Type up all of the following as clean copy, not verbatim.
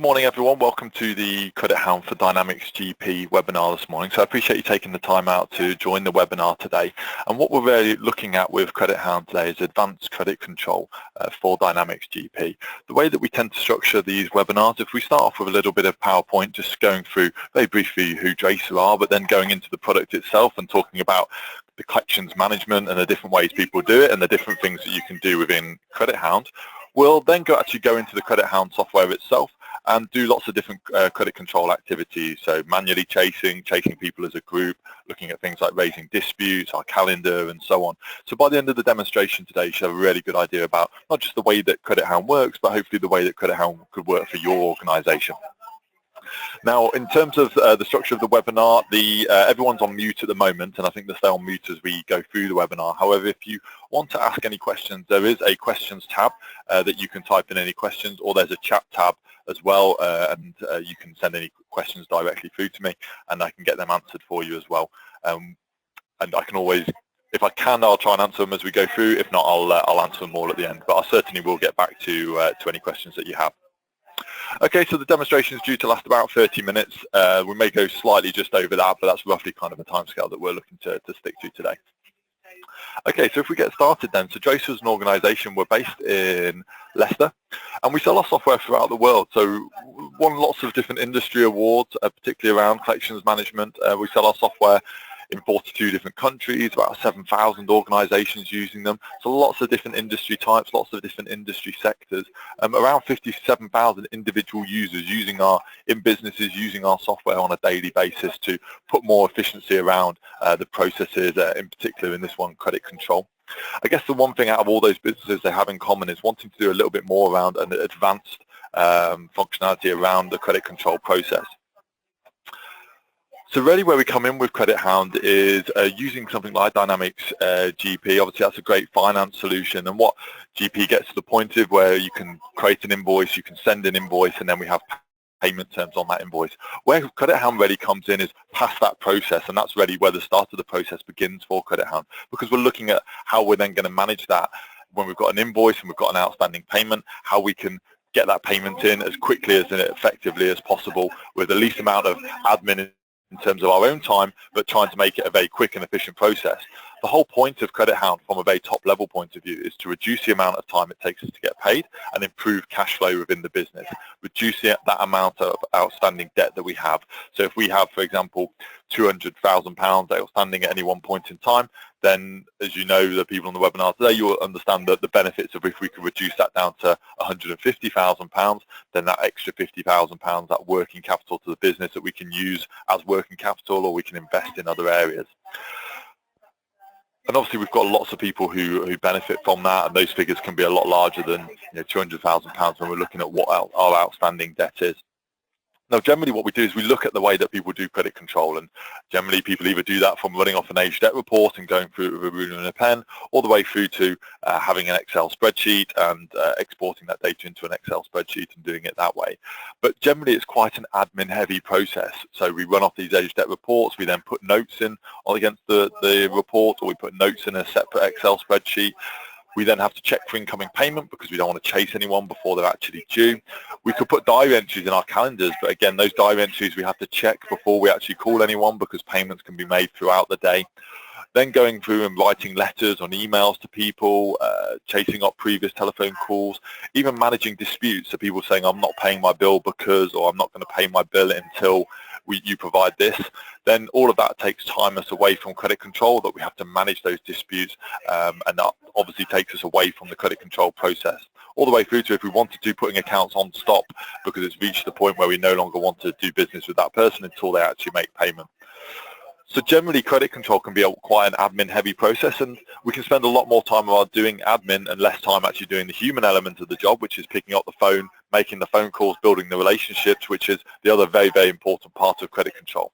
morning, everyone. Welcome to the Credit Hound for Dynamics GP webinar this morning. So I appreciate you taking the time out to join the webinar today. And what we're really looking at with Credit Hound today is advanced credit control for Dynamics GP. The way that we tend to structure these webinars, if we start off with a little bit of PowerPoint, just going through very briefly who Draycir are, but then going into the product itself and talking about the collections management and the different ways people do it and the different things that you can do within Credit Hound. We'll then go into the Credit Hound software itself and do lots of different credit control activities, so manually chasing people as a group, looking at things like raising disputes, our calendar, and so on. So by the end of the demonstration today, you should have a really good idea about not just the way that Credit Hound works, but hopefully the way that Credit Hound could work for your organisation. Now, in terms of the structure of the webinar, everyone's on mute at the moment, and I think they'll stay on mute as we go through the webinar. However, if you want to ask any questions, there is a questions tab that you can type in any questions, or there's a chat tab as well, and you can send any questions directly through to me, and I can get them answered for you as well. And I can always, if I can, I'll try and answer them as we go through. If not, I'll answer them all at the end. But I certainly will get back to any questions that you have. Okay, so the demonstration is due to last about 30 minutes. We may go slightly just over that, but that's roughly kind of a timescale that we're looking to stick to today. Okay, so if we get started then, so Draycir is an organisation. We're based in Leicester, and we sell our software throughout the world. So won lots of different industry awards, particularly around collections management. We sell our software in 42 different countries, about 7,000 organisations using them. So lots of different industry types, lots of different industry sectors, around 57,000 individual users using businesses using our software on a daily basis to put more efficiency around the processes, in particular in this one, credit control. I guess the one thing out of all those businesses they have in common is wanting to do a little bit more around an advanced functionality around the credit control process. So really where we come in with Credit Hound is using something like Dynamics GP. Obviously that's a great finance solution, and what GP gets to the point of where you can create an invoice, you can send an invoice, and then we have payment terms on that invoice. Where Credit Hound really comes in is past that process, and that's really where the start of the process begins for Credit Hound, because we're looking at how we're then going to manage that when we've got an invoice and we've got an outstanding payment, how we can get that payment in as quickly as effectively as possible with the least amount of admin in terms of our own time, but trying to make it a very quick and efficient process. The whole point of Credit Hound from a very top level point of view is to reduce the amount of time it takes us to get paid and improve cash flow within the business, reducing that amount of outstanding debt that we have. So if we have, for example, £200,000 outstanding at any one point in time, then as you know, the people on the webinar today, you will understand that the benefits of if we could reduce that down to £150,000, then that extra £50,000, that working capital to the business that we can use as working capital, or we can invest in other areas. And obviously we've got lots of people who benefit from that, and those figures can be a lot larger than £200,000 when we're looking at what our outstanding debt is. Now, generally what we do is we look at the way that people do credit control, and generally people either do that from running off an age debt report and going through it with a ruler and a pen, all the way through to having an Excel spreadsheet and exporting that data into an Excel spreadsheet and doing it that way. But generally it's quite an admin heavy process. So we run off these age debt reports, we then put notes in against the report, or we put notes in a separate Excel spreadsheet. We then have to check for incoming payment because we don't want to chase anyone before they're actually due. We could put diary entries in our calendars, but again, those diary entries we have to check before we actually call anyone because payments can be made throughout the day. Then going through and writing letters on emails to people, chasing up previous telephone calls, even managing disputes. So people saying, I'm not paying my bill because, or I'm not going to pay my bill until you provide this. Then all of that takes time us away from credit control, that we have to manage those disputes, and that obviously takes us away from the credit control process. All the way through to if we wanted to putting accounts on stop because it's reached the point where we no longer want to do business with that person until they actually make payment. So generally credit control can be quite an admin heavy process, and we can spend a lot more time while doing admin and less time actually doing the human element of the job, which is picking up the phone, making the phone calls, building the relationships, which is the other very, very important part of credit control.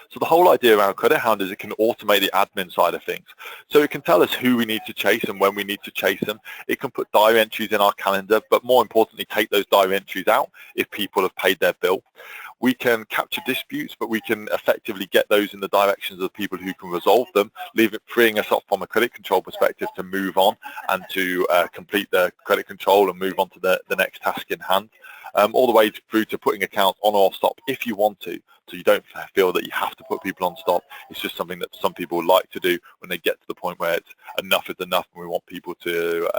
So the whole idea around Credit Hound is it can automate the admin side of things. So it can tell us who we need to chase and when we need to chase them. It can put diary entries in our calendar, but more importantly, take those diary entries out if people have paid their bill. We can capture disputes, but we can effectively get those in the directions of the people who can resolve them, freeing us up from a credit control perspective to move on and to complete the credit control and move on to the next task in hand. all the way through to putting accounts on or off stop if you want to. So you don't feel that you have to put people on stop. It's just something that some people like to do when they get to the point where it's enough is enough and we want people to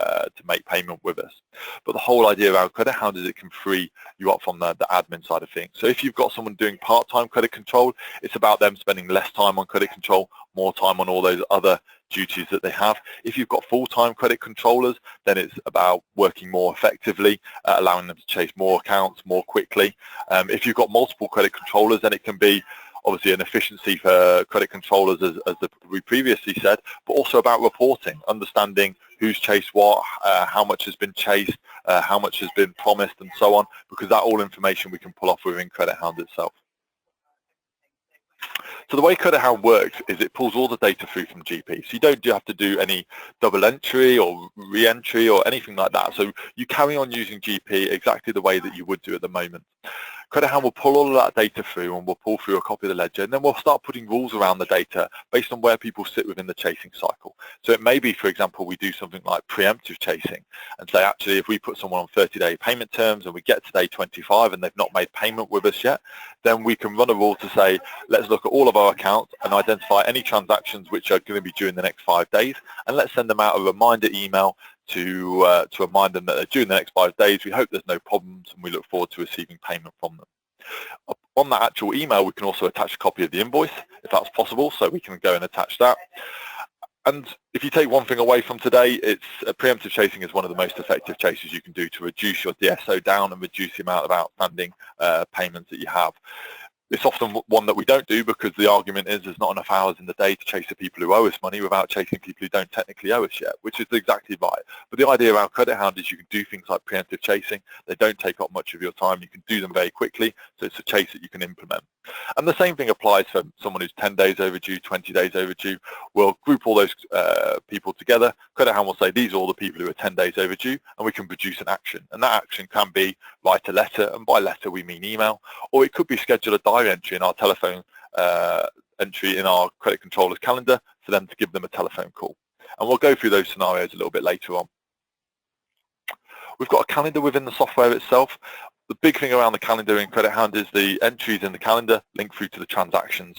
make payment with us. But the whole idea around Credit Hound is it can free you up from the admin side of things. So if you've got someone doing part-time credit control, it's about them spending less time on credit control, more time on all those other duties that they have. If you've got full-time credit controllers, then it's about working more effectively, allowing them to chase more accounts more quickly. If you've got multiple credit controllers, then it can be obviously an efficiency for credit controllers, as we previously said, but also about reporting, understanding who's chased what, how much has been chased, how much has been promised, and so on, because that all information we can pull off within Credit Hound itself. So the way Credit Hound works is it pulls all the data through from GP. So you don't have to do any double entry or re-entry or anything like that. So you carry on using GP exactly the way that you would do at the moment. Credit Hound will pull all of that data through and we'll pull through a copy of the ledger, and then we'll start putting rules around the data based on where people sit within the chasing cycle. So it may be, for example, we do something like preemptive chasing and say, actually, if we put someone on 30-day payment terms and we get to day 25 and they've not made payment with us yet, then we can run a rule to say, let's look at all of our accounts and identify any transactions which are going to be due in the next 5 days, and let's send them out a reminder email to remind them that they're due in the next 5 days. We hope there's no problems and we look forward to receiving payment from them. On that actual email, we can also attach a copy of the invoice if that's possible, so we can go and attach that. And if you take one thing away from today, it's preemptive chasing is one of the most effective chases you can do to reduce your DSO down and reduce the amount of outstanding payments that you have. It's often one that we don't do because the argument is there's not enough hours in the day to chase the people who owe us money without chasing people who don't technically owe us yet, which is exactly right. But the idea around Credit Hound is you can do things like preemptive chasing. They don't take up much of your time. You can do them very quickly, so it's a chase that you can implement. And the same thing applies for someone who's 10 days overdue, 20 days overdue. We'll group all those people together. Credit Hound will say these are all the people who are 10 days overdue, and we can produce an action. And that action can be write a letter, and by letter we mean email, or it could be schedule a diary entry in our telephone entry in our credit controller's calendar for them to give them a telephone call. And we'll go through those scenarios a little bit later on. We've got a calendar within the software itself. The big thing around the calendar in Credit Hound is the entries in the calendar link through to the transactions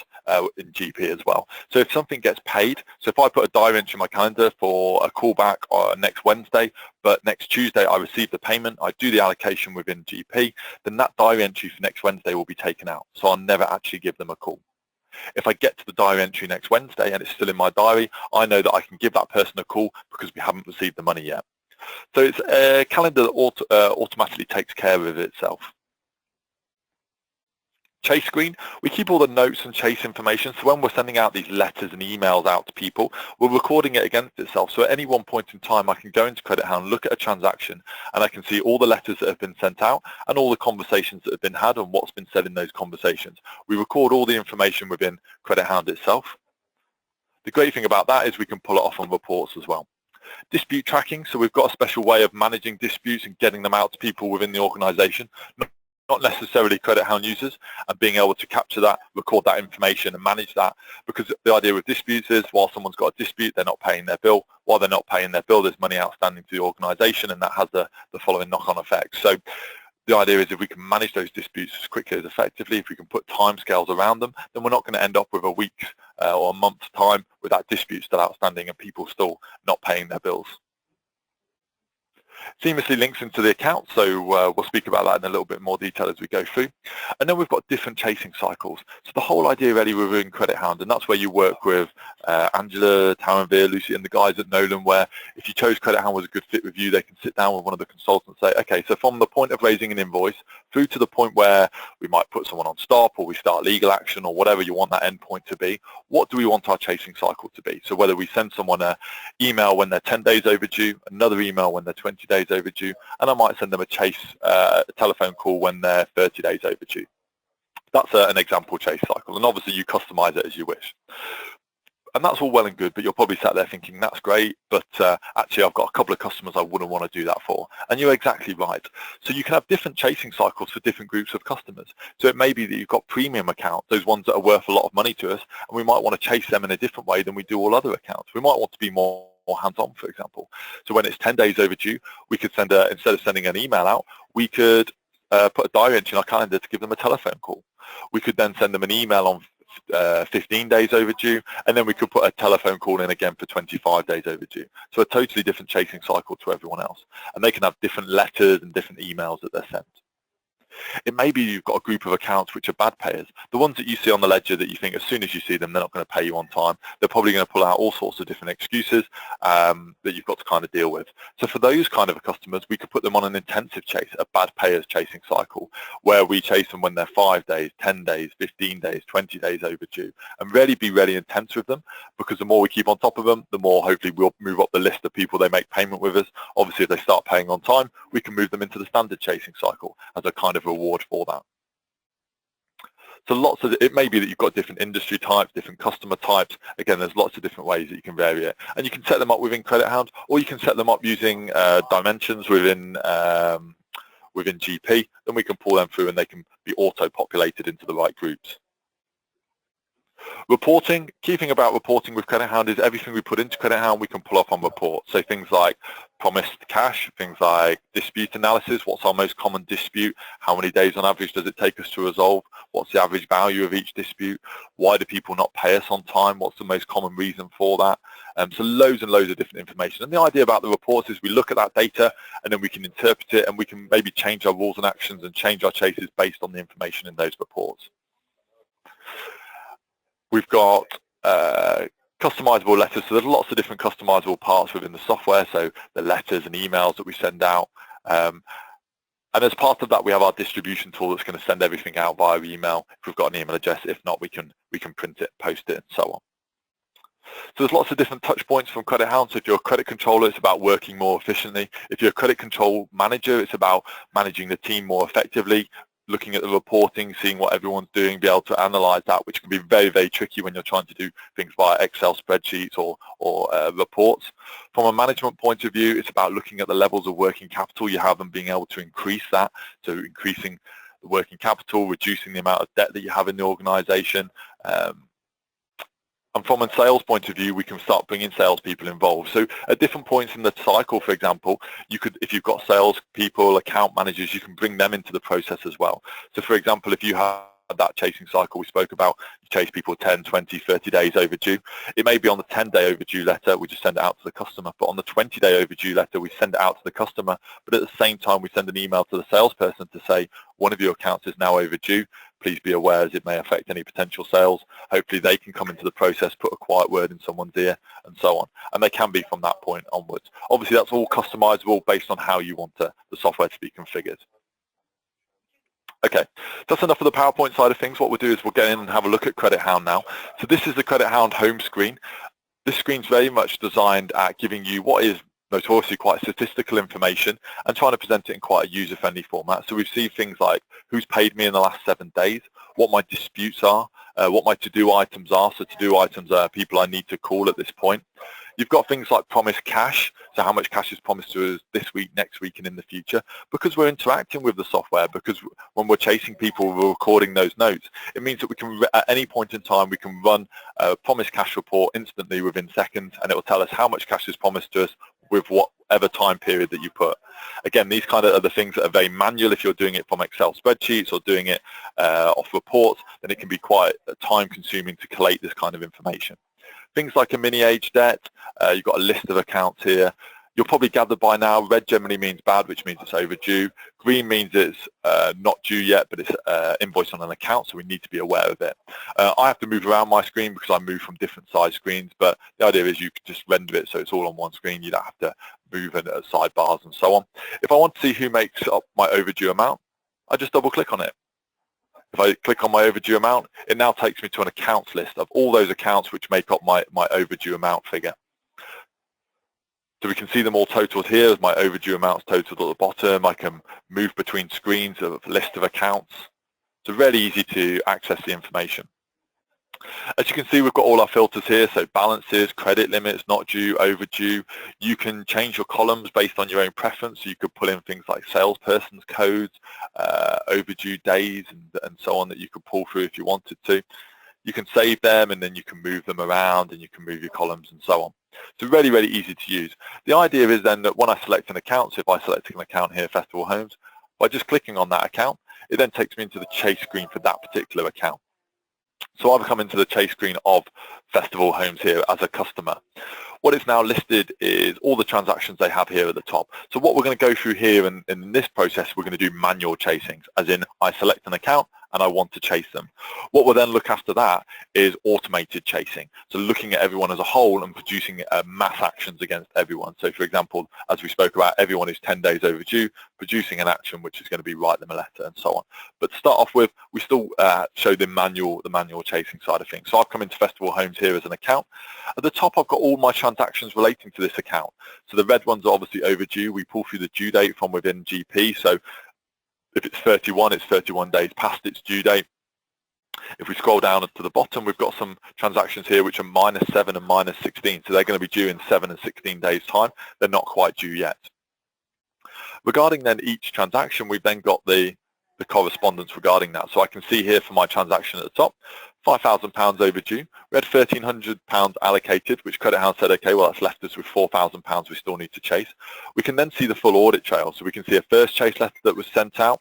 in GP as well. So if something gets paid, so if I put a diary entry in my calendar for a callback next Wednesday, but next Tuesday I receive the payment, I do the allocation within GP, then that diary entry for next Wednesday will be taken out. So I'll never actually give them a call. If I get to the diary entry next Wednesday and it's still in my diary, I know that I can give that person a call because we haven't received the money yet. So it's a calendar that automatically takes care of itself. Chase screen, we keep all the notes and chase information, so when we're sending out these letters and emails out to people, we're recording it against itself. So at any one point in time, I can go into Credit Hound, look at a transaction, and I can see all the letters that have been sent out and all the conversations that have been had and what's been said in those conversations. We record all the information within Credit Hound itself. The great thing about that is we can pull it off on reports as well. Dispute tracking, so we've got a special way of managing disputes and getting them out to people within the organisation, not necessarily Credit Hound users, and being able to capture that, record that information and manage that, because the idea with disputes is while someone's got a dispute, they're not paying their bill. While they're not paying their bill, there's money outstanding to the organisation, and that has the following knock-on effects. So the idea is if we can manage those disputes as quickly as effectively, if we can put timescales around them, then we're not going to end up with a week's or a month's time with that dispute still outstanding and people still not paying their bills. Seamlessly links into the account, so we'll speak about that in a little bit more detail as we go through. And then we've got different chasing cycles. So the whole idea really we're in Credit Hound, and that's where you work with Angela, Taranvir, Lucy and the guys at Nolan, where if you chose Credit Hound was a good fit with you, they can sit down with one of the consultants and say, okay, so from the point of raising an invoice through to the point where we might put someone on stop or we start legal action or whatever you want that end point to be, what do we want our chasing cycle to be? So whether we send someone an email when they're 10 days overdue, another email when they're 20 days overdue, and I might send them a telephone call when they're 30 days overdue. That's an example chase cycle, and obviously you customize it as you wish. And that's all well and good, but you're probably sat there thinking, that's great, but actually I've got a couple of customers I wouldn't want to do that for. And you're exactly right. So you can have different chasing cycles for different groups of customers. So it may be that you've got premium accounts, those ones that are worth a lot of money to us, and we might want to chase them in a different way than we do all other accounts. We might want to be more hands-on, for example. So when it's 10 days overdue, we could send instead of sending an email out, we could put a diary entry in our calendar to give them a telephone call. We could then send them an email on 15 days overdue, and then we could put a telephone call in again for 25 days overdue. So a totally different chasing cycle to everyone else. And they can have different letters and different emails that they're sent. It may be you've got a group of accounts which are bad payers. The ones that you see on the ledger that you think as soon as you see them, they're not going to pay you on time. They're probably going to pull out all sorts of different excuses that you've got to kind of deal with. So for those kind of customers, we could put them on an intensive chase, a bad payers chasing cycle, where we chase them when they're 5 days, 10 days, 15 days, 20 days overdue, and really be really intense with them, because the more we keep on top of them, the more hopefully we'll move up the list of people they make payment with us. Obviously, if they start paying on time, we can move them into the standard chasing cycle as a kind of reward for that. So lots of, it may be that you've got different industry types, different customer types. Again, there's lots of different ways that you can vary it. And you can set them up within Credit Hound, or you can set them up using dimensions within GP. Then we can pull them through and they can be auto-populated into the right groups. Reporting, key thing about reporting with Credit Hound is everything we put into Credit Hound we can pull up on reports. So things like promised cash, things like dispute analysis, what's our most common dispute, how many days on average does it take us to resolve, what's the average value of each dispute, why do people not pay us on time, what's the most common reason for that. So loads and loads of different information. And the idea about the reports is we look at that data and then we can interpret it, and we can maybe change our rules and actions and change our chases based on the information in those reports. We've got customizable letters, so there's lots of different customizable parts within the software, so the letters and emails that we send out. And as part of that, we have our distribution tool that's going to send everything out via email if we've got an email address. If not, we can print it, post it, and so on. So there's lots of different touch points from Credit Hound. So if you're a credit controller, it's about working more efficiently. If you're a credit control manager, it's about managing the team more effectively, looking at the reporting, seeing what everyone's doing, be able to analyze that, which can be very, very tricky when you're trying to do things via Excel spreadsheets or reports. From a management point of view, it's about looking at the levels of working capital you have and being able to increase that. So increasing the working capital, reducing the amount of debt that you have in the organization. And from a sales point of view, we can start bringing salespeople involved. So at different points in the cycle, for example, you could, if you've got salespeople, account managers, you can bring them into the process as well. So for example, if you have that chasing cycle we spoke about, you chase people 10, 20, 30 days overdue. It may be on the 10-day overdue letter, we just send it out to the customer, but on the 20-day overdue letter, we send it out to the customer, but at the same time, we send an email to the salesperson to say, one of your accounts is now overdue. Please be aware as it may affect any potential sales. Hopefully they can come into the process, put a quiet word in someone's ear, and so on. And they can be from that point onwards. Obviously, that's all customizable based on how you want the software to be configured. Okay, that's enough of the PowerPoint side of things. What we'll do is we'll get in and have a look at Credit Hound now. So this is the Credit Hound home screen. This screen's very much designed at giving you what is notoriously quite statistical information and trying to present it in quite a user-friendly format. So we see things like who's paid me in the last 7 days, what my disputes are, what my to-do items are. So to-do items are people I need to call at this point. You've got things like promised cash, so how much cash is promised to us this week, next week, and in the future. Because we're interacting with the software, because when we're chasing people, we're recording those notes, it means that we can, at any point in time, we can run a promised cash report instantly within seconds, and it will tell us how much cash is promised to us with whatever time period that you put. Again, these kind of are the things that are very manual. If you're doing it from Excel spreadsheets or doing it off reports, then it can be quite time-consuming to collate this kind of information. Things like a mini-age debt, you've got a list of accounts here. You'll probably gather by now, red generally means bad, which means it's overdue. Green means it's not due yet, but it's invoiced on an account, so we need to be aware of it. I have to move around my screen because I move from different size screens, but the idea is you can just render it so it's all on one screen. You don't have to move in sidebars and so on. If I want to see who makes up my overdue amount, I just double-click on it. If I click on my overdue amount, it now takes me to an accounts list of all those accounts which make up my overdue amount figure. So we can see them all totaled here as my overdue amounts totaled at the bottom. I can move between screens of a list of accounts. So really easy to access the information. As you can see, we've got all our filters here, so balances, credit limits, not due, overdue. You can change your columns based on your own preference. So you could pull in things like salesperson's codes, overdue days, and so on that you could pull through if you wanted to. You can save them, and then you can move them around, and you can move your columns and so on. So really, really easy to use. The idea is then that when I select an account, so if I select an account here, Festival Homes, By just clicking on that account, it then takes me into the chase screen for that particular account. So I've come into the chase screen of Festival Homes here as a customer. What is now listed is all the transactions they have here at the top. So what we're going to go through here in this process, we're going to do manual chasings, as in I select an account and I want to chase them. What we'll then look after that is automated chasing. So looking at everyone as a whole and producing mass actions against everyone. So for example, as we spoke about, everyone who's 10 days overdue, producing an action which is going to be write them a letter and so on. But to start off with, we still show the manual chasing side of things. So I've come into Festival Homes here as an account. At the top, I've got all my transactions relating to this account. So the red ones are obviously overdue. We pull through the due date from within GP. So if it's 31, it's 31 days past its due date. If we scroll down to the bottom, we've got some transactions here which are -7 and -16. So they're going to be due in 7 and 16 days time. They're not quite due yet. Regarding then each transaction, we've then got the correspondence regarding that. So I can see here for my transaction at the top, £5,000 overdue. We had £1,300 allocated, which Credit Hound said, okay, well, that's left us with £4,000 we still need to chase. We can then see the full audit trail. So we can see a first chase letter that was sent out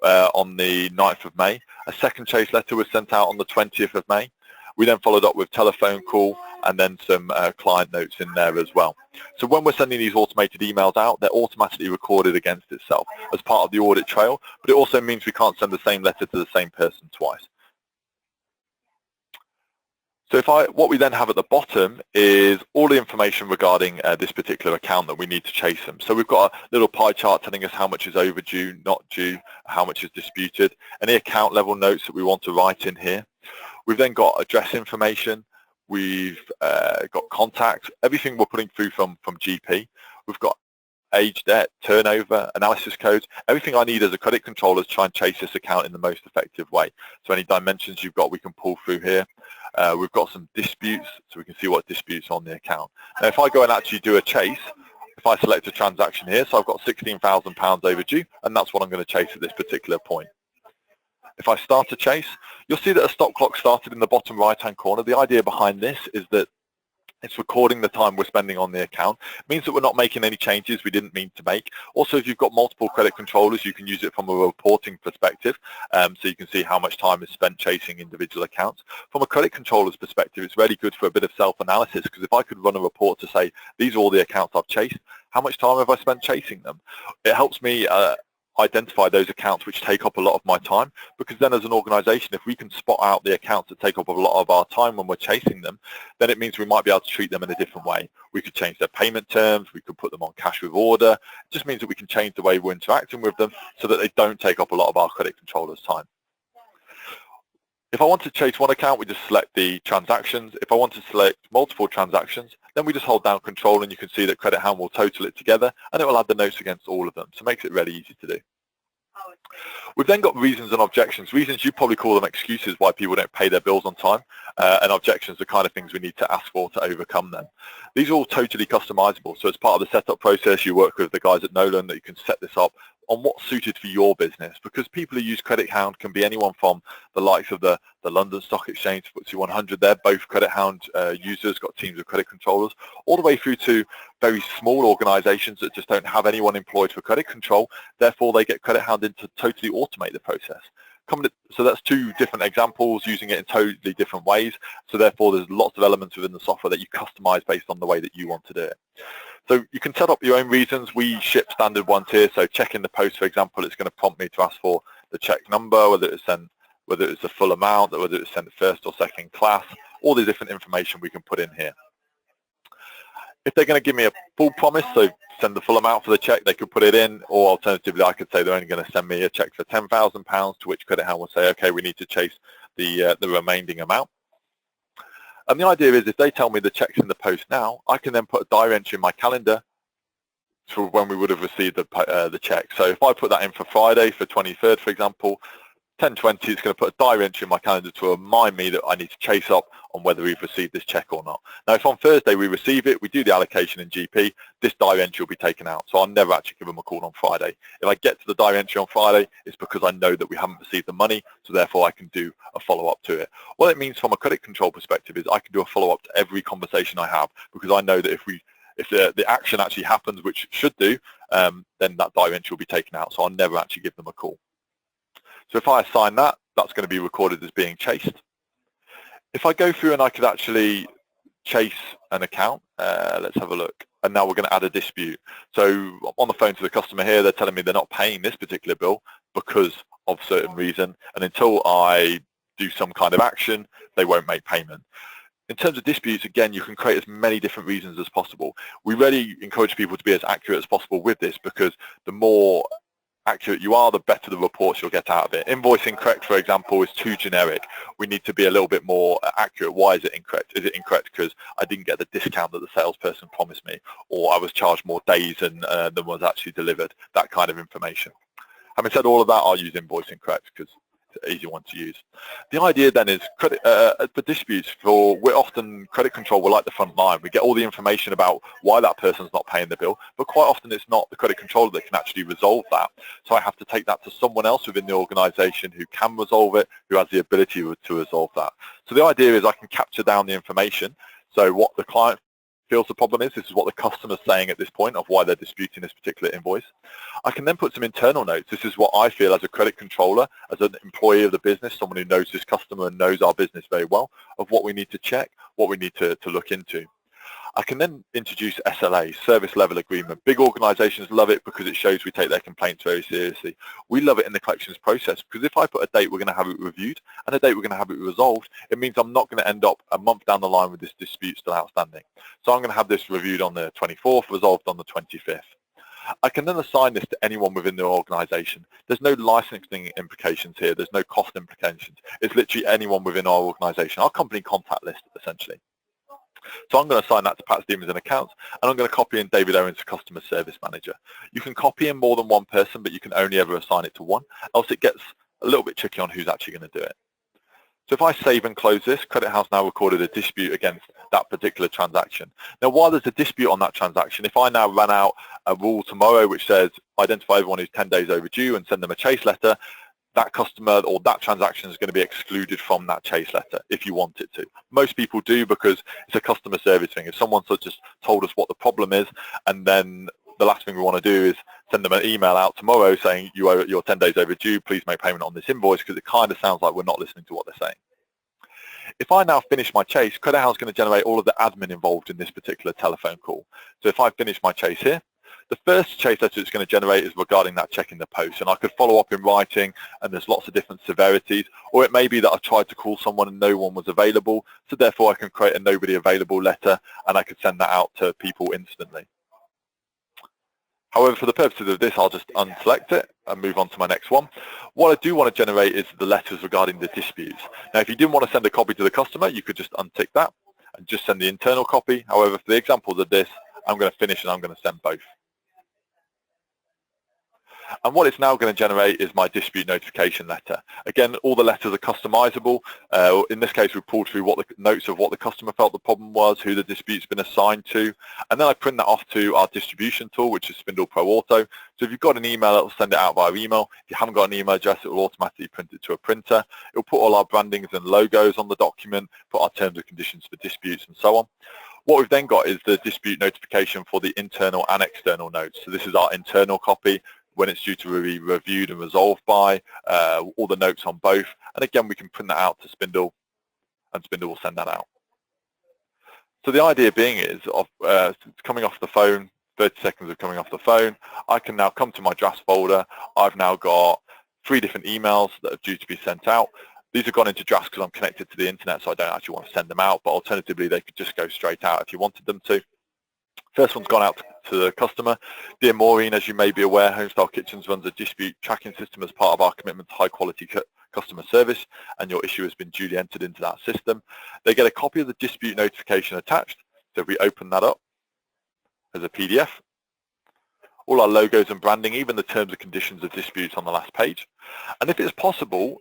on the 9th of May. A second chase letter was sent out on the 20th of May. We then followed up with telephone call and then some client notes in there as well. So when we're sending these automated emails out, they're automatically recorded against itself as part of the audit trail, but it also means we can't send the same letter to the same person twice. So what we then have at the bottom is all the information regarding this particular account that we need to chase them. So we've got a little pie chart telling us how much is overdue, not due, how much is disputed, any account level notes that we want to write in here. We've then got address information, we've got contacts, everything we're putting through from GP. We've got age, debt, turnover, analysis codes, everything I need as a credit controller to try and chase this account in the most effective way. So any dimensions you've got, we can pull through here. We've got some disputes, so we can see what disputes on the account. Now, if I go and actually do a chase, if I select a transaction here, so I've got £16,000 overdue, and that's what I'm going to chase at this particular point. If I start a chase, you'll see that a stop clock started in the bottom right-hand corner. The idea behind this is that it's recording the time we're spending on the account. It means that we're not making any changes we didn't mean to make. Also, if you've got multiple credit controllers, you can use it from a reporting perspective, so you can see how much time is spent chasing individual accounts. From a credit controller's perspective, it's really good for a bit of self-analysis, because if I could run a report to say, these are all the accounts I've chased, how much time have I spent chasing them? It helps me identify those accounts which take up a lot of my time, because then as an organization, if we can spot out the accounts that take up a lot of our time when we're chasing them, then it means we might be able to treat them in a different way. We could change their payment terms, we could put them on cash with order. It just means that we can change the way we're interacting with them so that they don't take up a lot of our credit controllers' time. If I want to chase one account, we just select the transactions. If I want to select multiple transactions, then we just hold down control, and you can see that Credit Hound will total it together, and it will add the notes against all of them. So it makes it really easy to do. We've then got reasons and objections. Reasons, you probably call them excuses why people don't pay their bills on time, and objections, the kind of things we need to ask for to overcome them. These are all totally customizable. So as part of the setup process, you work with the guys at Nolan that you can set this up on what's suited for your business, because people who use Credit Hound can be anyone from the likes of the London Stock Exchange, FTSE 100, they're both Credit Hound users, got teams of credit controllers, all the way through to very small organizations that just don't have anyone employed for credit control, therefore they get Credit Hound in to totally automate the process. So that's two different examples using it in totally different ways, so therefore there's lots of elements within the software that you customize based on the way that you want to do it. So you can set up your own reasons. We ship standard ones here, so checking the post, for example, it's going to prompt me to ask for the check number, whether it's the full amount, whether it's sent first or second class, all the different information we can put in here. If they're going to give me a full promise, so send the full amount for the check, they could put it in, or alternatively, I could say they're only going to send me a check for £10,000, to which Credit Hound will say, okay, we need to chase the remaining amount. And the idea is, if they tell me the check's in the post now, I can then put a diary entry in my calendar for when we would have received the check. So if I put that in for Friday, for 23rd, for example, 10:20, it's going to put a diary entry in my calendar to remind me that I need to chase up on whether we've received this check or not. Now, if on Thursday we receive it, we do the allocation in GP, this diary entry will be taken out. So I'll never actually give them a call on Friday. If I get to the diary entry on Friday, it's because I know that we haven't received the money, so therefore I can do a follow-up to it. What it means from a credit control perspective is I can do a follow-up to every conversation I have, because I know that if the action actually happens, which it should do, then that diary entry will be taken out, so I'll never actually give them a call. So if I assign that, that's going to be recorded as being chased. If I go through and I could actually chase an account, let's have a look. And now we're going to add a dispute. So on the phone to the customer here, they're telling me they're not paying this particular bill because of certain reason. And until I do some kind of action, they won't make payment. In terms of disputes, again, you can create as many different reasons as possible. We really encourage people to be as accurate as possible with this, because the more accurate you are, the better the reports you'll get out of it. Invoice incorrect, for example, is too generic. We need to be a little bit more accurate. Why is it incorrect? Is it incorrect because I didn't get the discount that the salesperson promised me, or I was charged more days than was actually delivered? That kind of information. Having said all of that, I'll use invoice incorrect because it's an easy one to use. The idea then is credit for disputes. We're often credit control. We're like the front line. We get all the information about why that person's not paying the bill, but quite often it's not the credit controller that can actually resolve that. So I have to take that to someone else within the organisation who can resolve it, who has the ability to resolve that. So the idea is I can capture down the information. So what the client feels the problem is, this is what the customer's saying at this point of why they're disputing this particular invoice. I can then put some internal notes. This is what I feel as a credit controller, as an employee of the business, someone who knows this customer and knows our business very well, of what we need to check, what we need to look into. I can then introduce SLA, service level agreement. Big organizations love it because it shows we take their complaints very seriously. We love it in the collections process because if I put a date we're going to have it reviewed and a date we're going to have it resolved, it means I'm not going to end up a month down the line with this dispute still outstanding. So I'm going to have this reviewed on the 24th, resolved on the 25th. I can then assign this to anyone within the organization. There's no licensing implications here. There's no cost implications. It's literally anyone within our organization, our company contact list, essentially. So I'm going to assign that to Pat Stevens in accounts, and I'm going to copy in David Owens to customer service manager. You can copy in more than one person, but you can only ever assign it to one, else it gets a little bit tricky on who's actually going to do it. So if I save and close this, Credit House now recorded a dispute against that particular transaction. Now, while there's a dispute on that transaction, if I now run out a rule tomorrow which says identify everyone who's 10 days overdue and send them a chase letter, that customer or that transaction is going to be excluded from that chase letter if you want it to. Most people do because it's a customer service thing. If someone just told us what the problem is, and then the last thing we want to do is send them an email out tomorrow saying you're 10 days overdue, please make payment on this invoice, because it kind of sounds like we're not listening to what they're saying. If I now finish my chase, Credit House is going to generate all of the admin involved in this particular telephone call. So if I finish my chase here, the first chase letter it's going to generate is regarding that check in the post, and I could follow up in writing, and there's lots of different severities, or it may be that I tried to call someone and no one was available, so therefore I can create a nobody available letter and I could send that out to people instantly. However, for the purposes of this, I'll just unselect it and move on to my next one. What I do want to generate is the letters regarding the disputes. Now, if you didn't want to send a copy to the customer, you could just untick that and just send the internal copy. However, for the examples of this, I'm going to finish and I'm going to send both. And what it's now going to generate is my dispute notification letter. Again, all the letters are customizable. In this case, we pulled through what the notes of what the customer felt the problem was, who the dispute's been assigned to, and then I print that off to our distribution tool, which is Spindle Pro Auto. So if you've got an email, it'll send it out via email. If you haven't got an email address, it will automatically print it to a printer. It'll put all our brandings and logos on the document, put our terms and conditions for disputes and so on. What we've then got is the dispute notification for the internal and external notes. So this is our internal copy, when it's due to be reviewed and resolved by, all the notes on both. And again, we can print that out to Spindle, and Spindle will send that out. So the idea being is, coming off the phone, 30 seconds of coming off the phone, I can now come to my drafts folder. I've now got 3 different emails that are due to be sent out. These have gone into drafts because I'm connected to the internet, so I don't actually want to send them out, but alternatively, they could just go straight out if you wanted them to. First one's gone out to the customer. Dear Maureen, as you may be aware, Homestyle Kitchens runs a dispute tracking system as part of our commitment to high quality customer service, and your issue has been duly entered into that system. They get a copy of the dispute notification attached. So if we open that up as a PDF, all our logos and branding, even the terms and conditions of disputes on the last page. And if it's possible,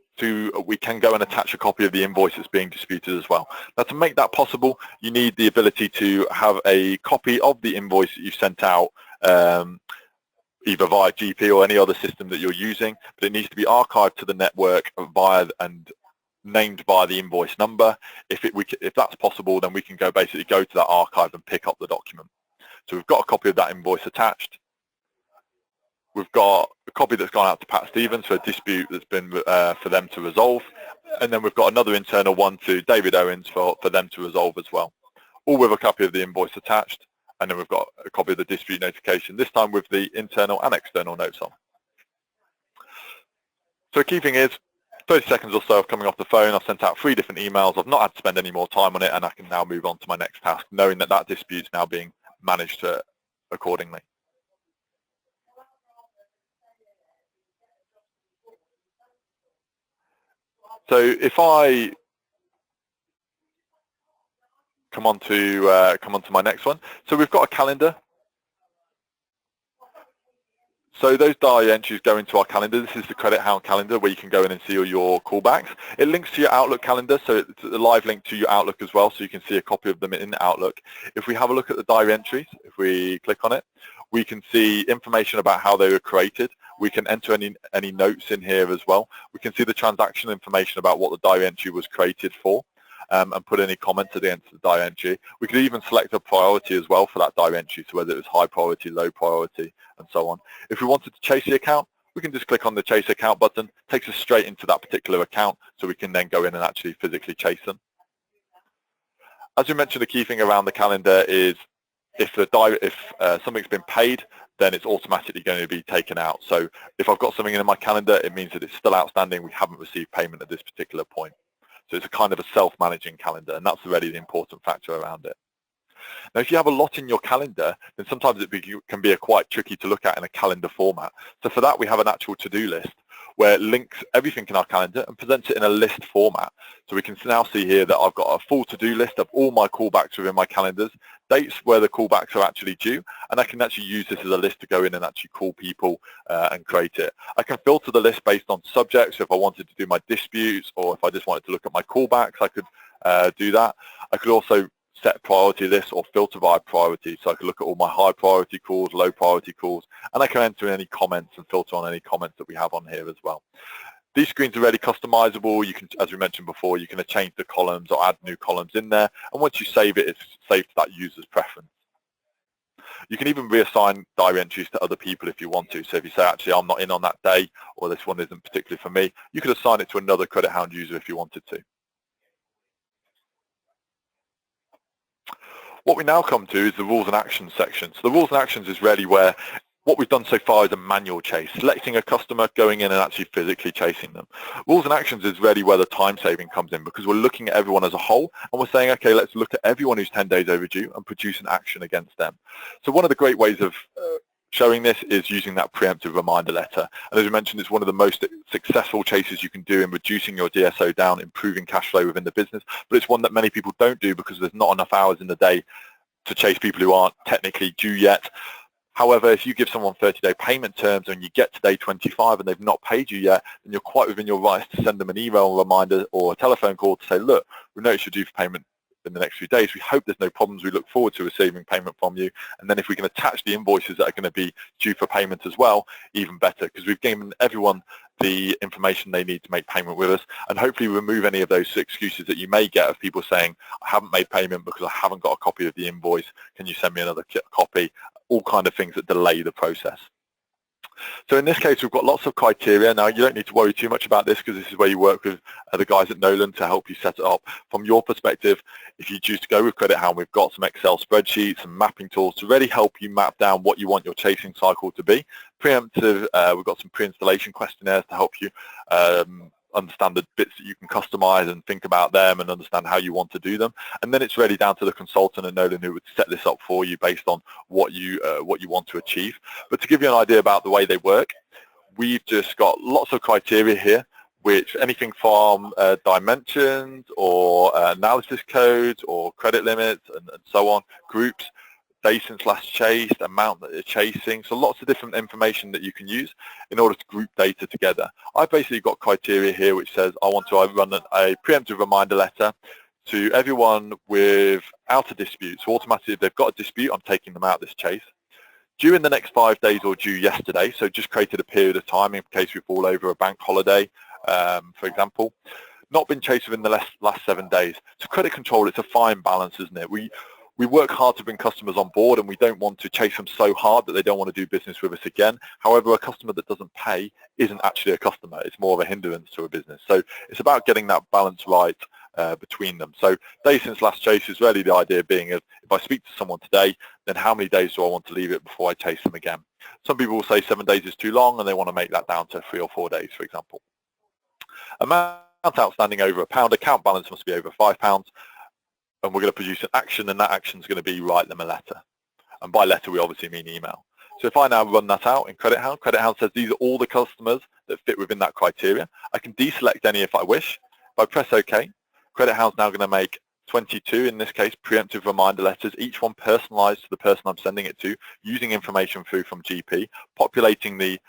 we can go and attach a copy of the invoice that's being disputed as well. Now, to make that possible, you need the ability to have a copy of the invoice that you've sent out, either via GP or any other system that you're using, but it needs to be archived to the network and named by the invoice number. If that's possible, then we can basically go to that archive and pick up the document. So we've got a copy of that invoice attached. We've got a copy that's gone out to Pat Stevens for a dispute that's been for them to resolve. And then we've got another internal one to David Owens for them to resolve as well. All with a copy of the invoice attached. And then we've got a copy of the dispute notification, this time with the internal and external notes on. So the key thing is, 30 seconds or so of coming off the phone, I've sent out 3 different emails. I've not had to spend any more time on it, and I can now move on to my next task, knowing that that dispute is now being managed accordingly. So if I come on to my next one, so we've got a calendar. So those diary entries go into our calendar. This is the Credit Hound calendar where you can go in and see all your callbacks. It links to your Outlook calendar, so it's a live link to your Outlook as well, so you can see a copy of them in Outlook. If we have a look at the diary entries, if we click on it, we can see information about how they were created. We can enter any notes in here as well. We can see the transaction information about what the diary entry was created for. And put any comments at the end of the diary entry. We could even select a priority as well for that diary entry, so whether it was high priority, low priority, and so on. If we wanted to chase the account, we can just click on the chase account button. It takes us straight into that particular account, so we can then go in and actually physically chase them. As we mentioned, the key thing around the calendar is if something's been paid, then it's automatically going to be taken out. So if I've got something in my calendar, it means that it's still outstanding. We haven't received payment at this particular point. So it's a kind of a self-managing calendar, and that's really the important factor around it. Now, if you have a lot in your calendar, then sometimes it can be quite tricky to look at in a calendar format. So for that, we have an actual to-do list where it links everything in our calendar and presents it in a list format. So we can now see here that I've got a full to-do list of all my callbacks within my calendars, dates where the callbacks are actually due, and I can actually use this as a list to go in and actually call people and create it. I can filter the list based on subjects. So if I wanted to do my disputes, or if I just wanted to look at my callbacks, I could do that. I could also set priority lists or filter by priority, so I can look at all my high priority calls, low priority calls, and I can enter any comments and filter on any comments that we have on here as well. These screens are really customizable. You can, as we mentioned before, you can change the columns or add new columns in there, and once you save it, it's saved to that user's preference. You can even reassign diary entries to other people if you want to. So if you say, actually, I'm not in on that day, or this one isn't particularly for me, you could assign it to another Credit Hound user if you wanted to. What we now come to is the rules and actions section. So the rules and actions is really where what we've done so far is a manual chase, selecting a customer, going in and actually physically chasing them. Rules and actions is really where the time saving comes in, because we're looking at everyone as a whole and we're saying, okay, let's look at everyone who's 10 days overdue and produce an action against them. So one of the great ways of showing this is using that preemptive reminder letter. And as we mentioned, it's one of the most successful chases you can do in reducing your DSO down, improving cash flow within the business, but it's one that many people don't do because there's not enough hours in the day to chase people who aren't technically due yet. However, if you give someone 30-day payment terms and you get to day 25 and they've not paid you yet, then you're quite within your rights to send them an email reminder or a telephone call to say, look, we noticed you're due for payment in the next few days. We hope there's no problems. We look forward to receiving payment from you. And then if we can attach the invoices that are going to be due for payment as well, even better, because we've given everyone the information they need to make payment with us, and hopefully remove any of those excuses that you may get of people saying, I haven't made payment because I haven't got a copy of the invoice. Can you send me another copy? All kind of things that delay the process. So in this case, we've got lots of criteria. Now, you don't need to worry too much about this because this is where you work with the guys at Nolan to help you set it up. From your perspective, if you choose to go with Credit Hound, we've got some Excel spreadsheets and mapping tools to really help you map down what you want your chasing cycle to be. Preemptive, we've got some pre-installation questionnaires to help you understand the bits that you can customize and think about them and understand how you want to do them. And then it's really down to the consultant at Nolan who would set this up for you based on what you want to achieve. But to give you an idea about the way they work, we've just got lots of criteria here, which anything from dimensions or analysis codes or credit limits and so on, groups, day since last chased, amount that you're chasing, so lots of different information that you can use in order to group data together. I've basically got criteria here which says I want to run a preemptive reminder letter to everyone without a dispute. So automatically if they've got a dispute, I'm taking them out of this chase. Due in the next 5 days or due yesterday, so just created a period of time in case we fall over a bank holiday, for example. Not been chased within the last 7 days. So credit control, it's a fine balance, isn't it? we work hard to bring customers on board, and we don't want to chase them so hard that they don't want to do business with us again. However, a customer that doesn't pay isn't actually a customer. It's more of a hindrance to a business. So it's about getting that balance right between them. So days since last chase is really the idea being if I speak to someone today, then how many days do I want to leave it before I chase them again? Some people will say 7 days is too long and they want to make that down to 3 or 4 days, for example. Amount outstanding over £1, account balance must be over £5, and we're going to produce an action, and that action is going to be write them a letter. And by letter, we obviously mean email. So if I now run that out in Credit Hound says these are all the customers that fit within that criteria. I can deselect any if I wish. If I press OK, Credit Hound's now going to make 22, in this case, preemptive reminder letters, each one personalized to the person I'm sending it to, using information through from GP, populating the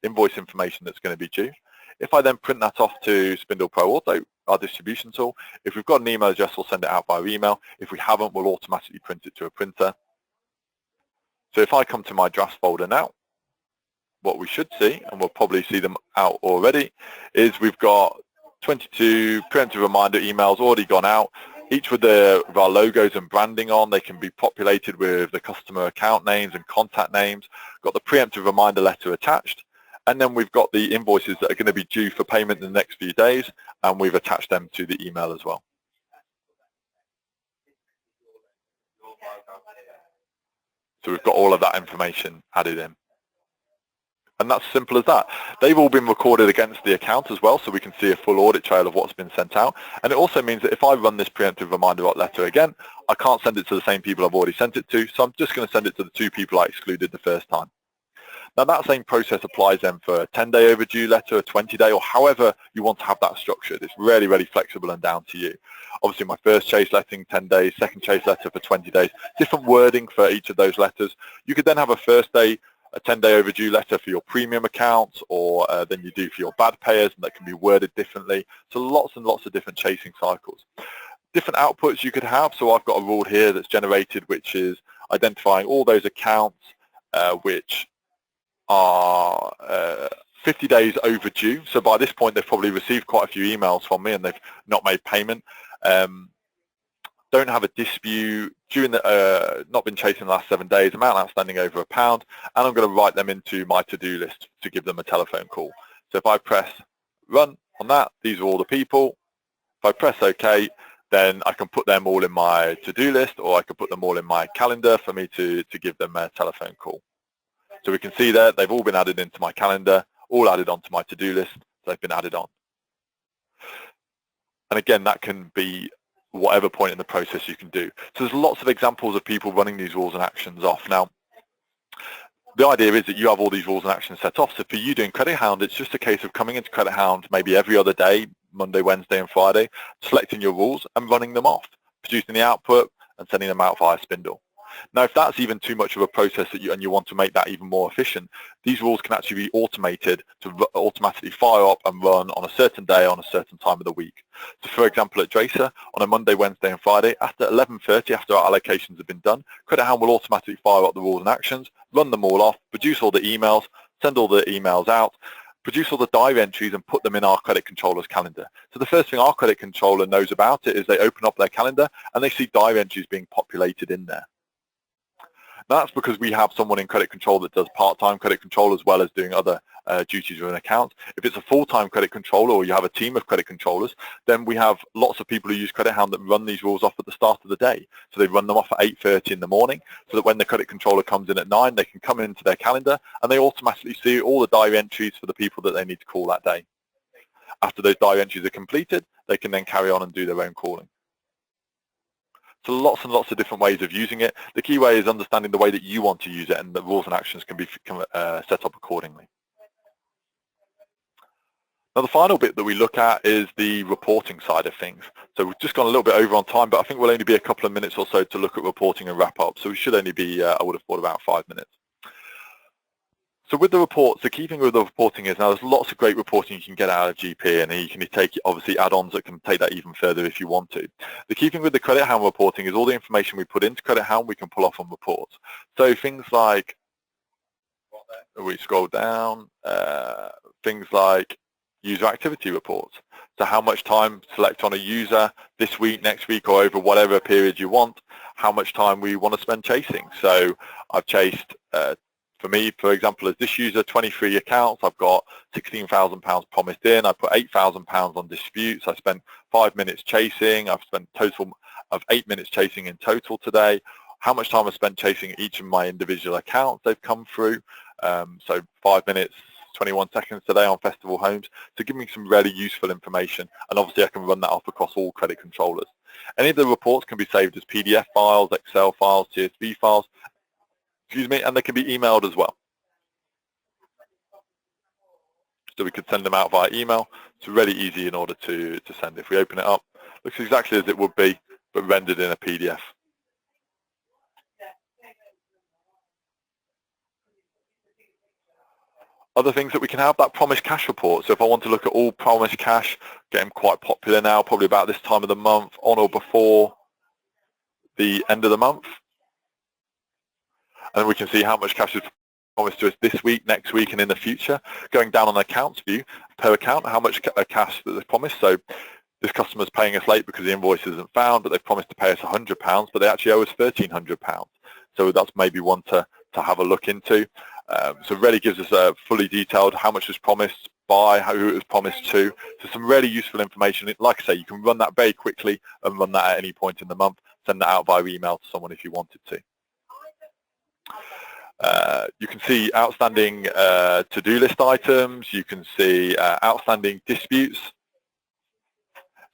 invoice information that's going to be due. If I then print that off to Spindle Pro Auto, our distribution tool, if we've got an email address, we'll send it out by email. If we haven't, we'll automatically print it to a printer. So if I come to my drafts folder now, what we should see, and we'll probably see them out already, is we've got 22 preemptive reminder emails already gone out, each with our logos and branding on. They can be populated with the customer account names and contact names. Got the preemptive reminder letter attached. And then we've got the invoices that are going to be due for payment in the next few days, and we've attached them to the email as well. So we've got all of that information added in. And that's simple as that. They've all been recorded against the account as well, so we can see a full audit trail of what's been sent out. And it also means that if I run this preemptive reminder letter again, I can't send it to the same people I've already sent it to, so I'm just going to send it to the 2 people I excluded the first time. Now that same process applies then for a 10-day overdue letter, a 20-day, or however you want to have that structured. It's really, really flexible and down to you. Obviously my first chase letter 10 days, second chase letter for 20 days, different wording for each of those letters. You could then have a first day, a 10-day overdue letter for your premium accounts, or than you do for your bad payers, and that can be worded differently. So lots and lots of different chasing cycles. Different outputs you could have. So I've got a rule here that's generated, which is identifying all those accounts which are 50 days overdue. So by this point, they've probably received quite a few emails from me and they've not made payment. Don't have a dispute, during the, not been chasing the last 7 days, amount outstanding over £1, and I'm going to write them into my to-do list to give them a telephone call. So if I press run on that, these are all the people. If I press OK, then I can put them all in my to-do list, or I can put them all in my calendar for me to give them a telephone call. So we can see there, they've all been added into my calendar, all added onto my to-do list, they've been added on. And again, that can be whatever point in the process you can do. So there's lots of examples of people running these rules and actions off. Now, the idea is that you have all these rules and actions set off. So for you doing Credit Hound, it's just a case of coming into Credit Hound maybe every other day, Monday, Wednesday, and Friday, selecting your rules and running them off, producing the output and sending them out via Spindle. Now, if that's even too much of a process that you want to make that even more efficient, these rules can actually be automated to automatically fire up and run on a certain day on a certain time of the week. So for example, at Draycir, on a Monday, Wednesday and Friday, after 11:30, after our allocations have been done, Credit Hound will automatically fire up the rules and actions, run them all off, produce all the emails, send all the emails out, produce all the diary entries and put them in our credit controller's calendar. So the first thing our credit controller knows about it is they open up their calendar and they see diary entries being populated in there. That's because we have someone in credit control that does part-time credit control as well as doing other duties with an account. If it's a full-time credit controller or you have a team of credit controllers, then we have lots of people who use Credit Hound that run these rules off at the start of the day. So they run them off at 8:30 in the morning so that when the credit controller comes in at 9, they can come into their calendar and they automatically see all the diary entries for the people that they need to call that day. After those diary entries are completed, they can then carry on and do their own calling. So lots and lots of different ways of using it. The key way is understanding the way that you want to use it, and the rules and actions can be set up accordingly. Now the final bit that we look at is the reporting side of things. So we've just gone a little bit over on time, but I think we'll only be a couple of minutes or so to look at reporting and wrap up. So we should only be, I would have thought, about 5 minutes. So with the reports, the key thing with the reporting is now there's lots of great reporting you can get out of GP, and you can take obviously add-ons that can take that even further if you want to. The key thing with the Credit Hound reporting is all the information we put into Credit Hound we can pull off on reports. So things like, we scroll down, things like user activity reports. So how much time select on a user this week, next week, or over whatever period you want. how much time we want to spend chasing. So I've chased, for me, for example, as this user, 23 accounts. I've got £16,000 promised in. I put £8,000 on disputes. I spent 5 minutes chasing. I've spent a total of 8 minutes chasing in total today. How much time I spent chasing each of my individual accounts they've come through. So 5 minutes, 21 seconds today on Festival Homes, to give me some really useful information, and obviously I can run that off across all credit controllers. Any of the reports can be saved as PDF files, Excel files, CSV files, excuse me, and they can be emailed as well. So we could send them out via email. It's really easy in order to send. If we open it up, it looks exactly as it would be, but rendered in a PDF. Other things that we can have, that promised cash report. So if I want to look at all promised cash, getting quite popular now, probably about this time of the month, on or before the end of the month. And we can see how much cash is promised to us this week, next week, and in the future. Going down on the accounts view, per account, how much cash that they've promised. So this customer's paying us late because the invoice isn't found, but they've promised to pay us £100, but they actually owe us £1,300. So that's maybe one to have a look into. So it really gives us a fully detailed how much was promised by, who it was promised to. So some really useful information. Like I say, you can run that very quickly and run that at any point in the month. Send that out via email to someone if you wanted to. You can see outstanding to-do list items. You can see outstanding disputes.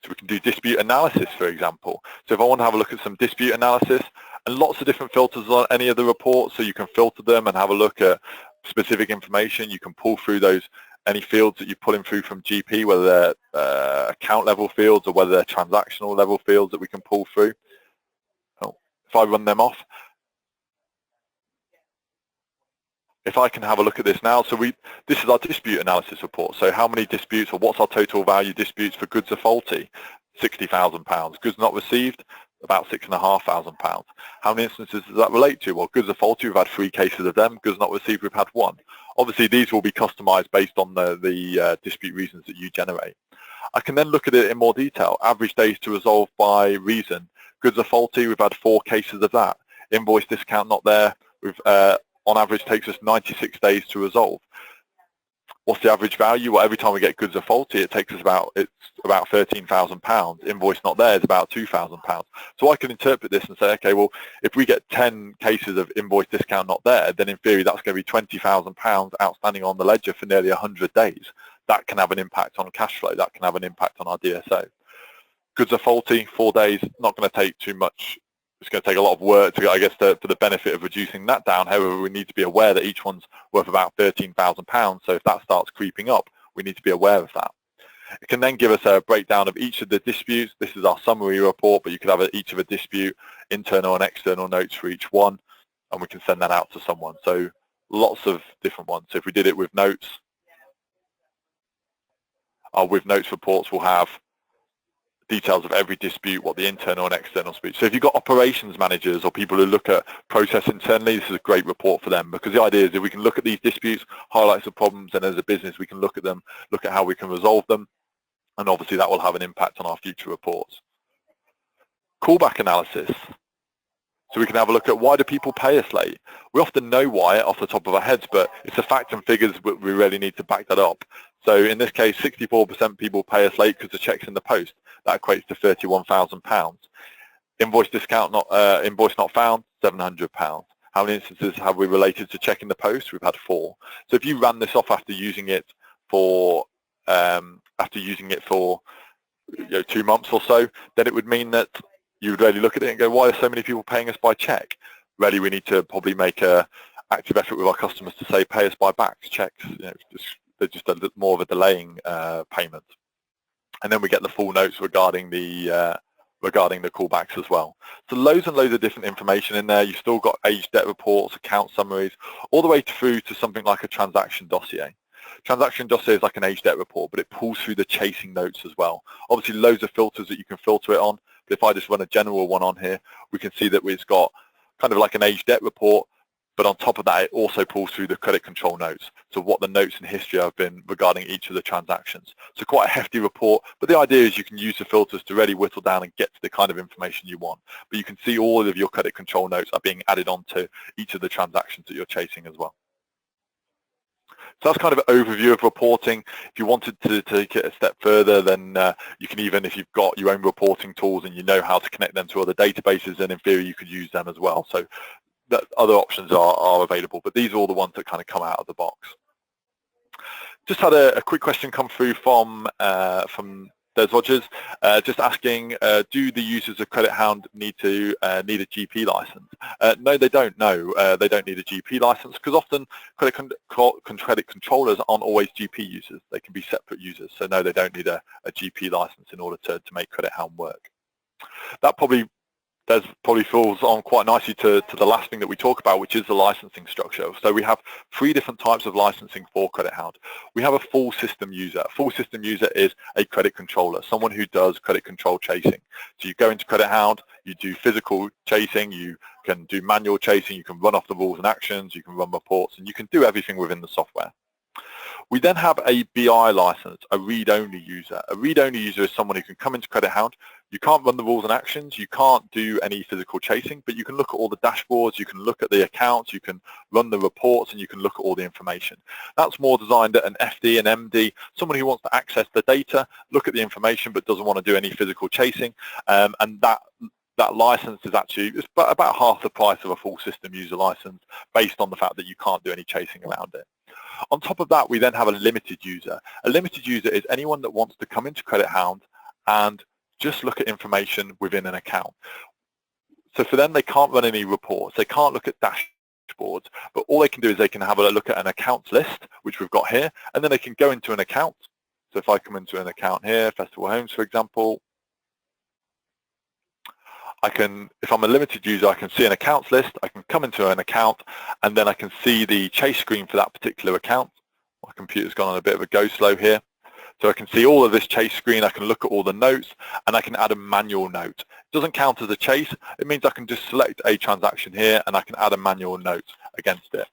So we can do dispute analysis, for example. So if I want to have a look at some dispute analysis, and lots of different filters on any of the reports, so you can filter them and have a look at specific information. You can pull through those, any fields that you're pulling through from GP, whether they're account level fields or whether they're transactional level fields that we can pull through. Oh, if I run them off, if I can have a look at this now, so this is our dispute analysis report. So how many disputes, or what's our total value disputes for goods are faulty? £60,000. Goods not received, about £6,500. How many instances does that relate to? Well, goods are faulty, we've had 3 cases of them. Goods not received, we've had 1. Obviously, these will be customized based on the dispute reasons that you generate. I can then look at it in more detail. Average days to resolve by reason. Goods are faulty, we've had 4 cases of that. Invoice discount not there, we've on average takes us 96 days to resolve. What's the average value? Well, every time we get goods are faulty, it takes us about £13,000. Invoice not there is about £2,000. So I can interpret this and say, okay, well, if we get 10 cases of invoice discount not there, then in theory that's going to be £20,000 outstanding on the ledger for nearly 100 days. That can have an impact on cash flow. That can have an impact on our DSO. Goods are faulty, 4 days, not going to take too much. It's going to take a lot of work to, I guess, for the benefit of reducing that down. However, we need to be aware that each one's worth about £13,000. So if that starts creeping up, we need to be aware of that. It can then give us a breakdown of each of the disputes. This is our summary report, but you could have each of a dispute, internal and external notes for each one, and we can send that out to someone. So lots of different ones. So if we did it with notes, our with notes reports will have details of every dispute, what the internal and external dispute. So if you've got operations managers or people who look at process internally, this is a great report for them, because the idea is that we can look at these disputes, highlight the problems, and as a business we can look at them, look at how we can resolve them, and obviously that will have an impact on our future reports. Callback analysis. So we can have a look at, why do people pay us late? We often know why off the top of our heads, but it's the facts and figures we really need to back that up. So in this case, 64% people pay us late because the check's in the post. That equates to £31,000. Invoice discount not invoice not found, £700. How many instances have we related to check in the post? We've had 4. So if you ran this off after using it for 2 months or so, then it would mean that you would really look at it and go, why are so many people paying us by check? Really, we need to probably make an active effort with our customers to say, pay us by backs. Checks, they're just a little more of a delaying payment. And then we get the full notes regarding the callbacks as well. So loads and loads of different information in there. You've still got age debt reports, account summaries, all the way through to something like a transaction dossier. Transaction dossier is like an age debt report, but it pulls through the chasing notes as well. Obviously, loads of filters that you can filter it on. But if I just run a general one on here, we can see that it's got kind of like an age debt report, But on top of that, it also pulls through the credit control notes, so what the notes in history have been regarding each of the transactions. So quite a hefty report, but the idea is you can use the filters to really whittle down and get to the kind of information you want. But you can see all of your credit control notes are being added onto each of the transactions that you're chasing as well. So that's kind of an overview of reporting. If you wanted to take it a step further, then you can even, if you've got your own reporting tools and you know how to connect them to other databases, then in theory you could use them as well. So that other options are available, but these are all the ones that kind of come out of the box. Just had a quick question come through from Des Rogers, just asking, do the users of Credit Hound need a GP license? No, they don't. No, they don't need a GP license, because often credit controllers aren't always GP users. They can be separate users. So no, they don't need a GP license in order to make Credit Hound work. That probably falls on quite nicely to the last thing that we talk about, which is the licensing structure. So we have 3 different types of licensing for Credit Hound. We have a full system user. A full system user is a credit controller, someone who does credit control chasing. So you go into Credit Hound, you do physical chasing, you can do manual chasing, you can run off the rules and actions, you can run reports, and you can do everything within the software. We then have a BI license, a read-only user. A read-only user is someone who can come into Credit Hound. You can't run the rules and actions, you can't do any physical chasing, but you can look at all the dashboards, you can look at the accounts, you can run the reports, and you can look at all the information. That's more designed at an FD, an MD, someone who wants to access the data, look at the information, but doesn't want to do any physical chasing, and that license is actually about half the price of a full system user license, based on the fact that you can't do any chasing around it. On top of that, we then have a limited user. A limited user is anyone that wants to come into Credit Hound and just look at information within an account. So for them, they can't run any reports, they can't look at dashboards, but all they can do is they can have a look at an accounts list, which we've got here, and then they can go into an account. So if I come into an account here, Festival Homes, for example, if I'm a limited user, I can see an accounts list, I can come into an account, and then I can see the chase screen for that particular account. My computer's gone on a bit of a go slow here. So I can see all of this chase screen, I can look at all the notes, and I can add a manual note. It doesn't count as a chase, it means I can just select a transaction here, and I can add a manual note against it.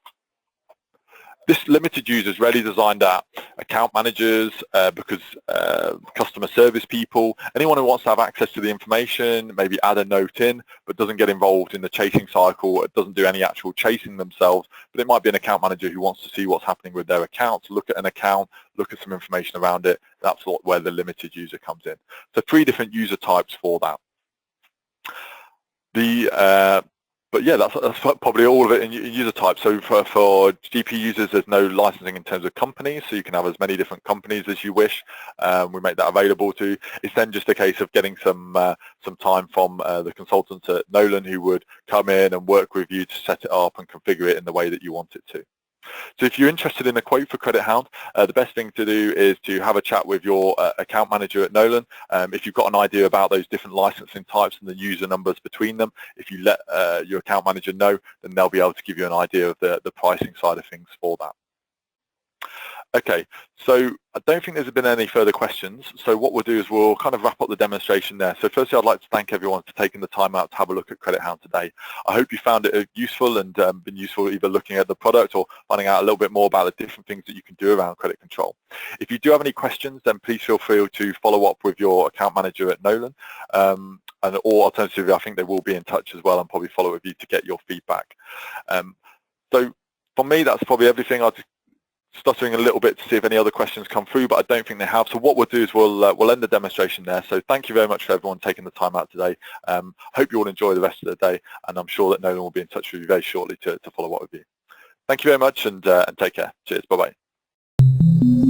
This limited user is really designed at account managers, because customer service people, anyone who wants to have access to the information, maybe add a note in, but doesn't get involved in the chasing cycle, it doesn't do any actual chasing themselves, but it might be an account manager who wants to see what's happening with their account, look at an account, look at some information around it. That's where the limited user comes in. So 3 different user types for that. But yeah, that's probably all of it in user type. So for GP users, there's no licensing in terms of companies, so you can have as many different companies as you wish. We make that available to. It's then just a case of getting some time from the consultants at Nolan, who would come in and work with you to set it up and configure it in the way that you want it to. So if you're interested in a quote for Credit Hound, the best thing to do is to have a chat with your account manager at Nolan. If you've got an idea about those different licensing types and the user numbers between them, if you let your account manager know, then they'll be able to give you an idea of the pricing side of things for that. Okay, so I don't think there's been any further questions. So what we'll do is we'll kind of wrap up the demonstration there. So firstly, I'd like to thank everyone for taking the time out to have a look at Credit Hound today. I hope you found it useful and been useful either looking at the product or finding out a little bit more about the different things that you can do around credit control. If you do have any questions, then please feel free to follow up with your account manager at Nolan. Or alternatively, I think they will be in touch as well and probably follow up with you to get your feedback. So for me, that's probably everything. I'll just stuttering a little bit to see if any other questions come through, but I don't think they have. So what we'll do is we'll end the demonstration there. So thank you very much for everyone taking the time out today. Hope you all enjoy the rest of the day, and I'm sure that Nolan will be in touch with you very shortly to follow up with you. Thank you very much, and take care. Cheers. Bye-bye.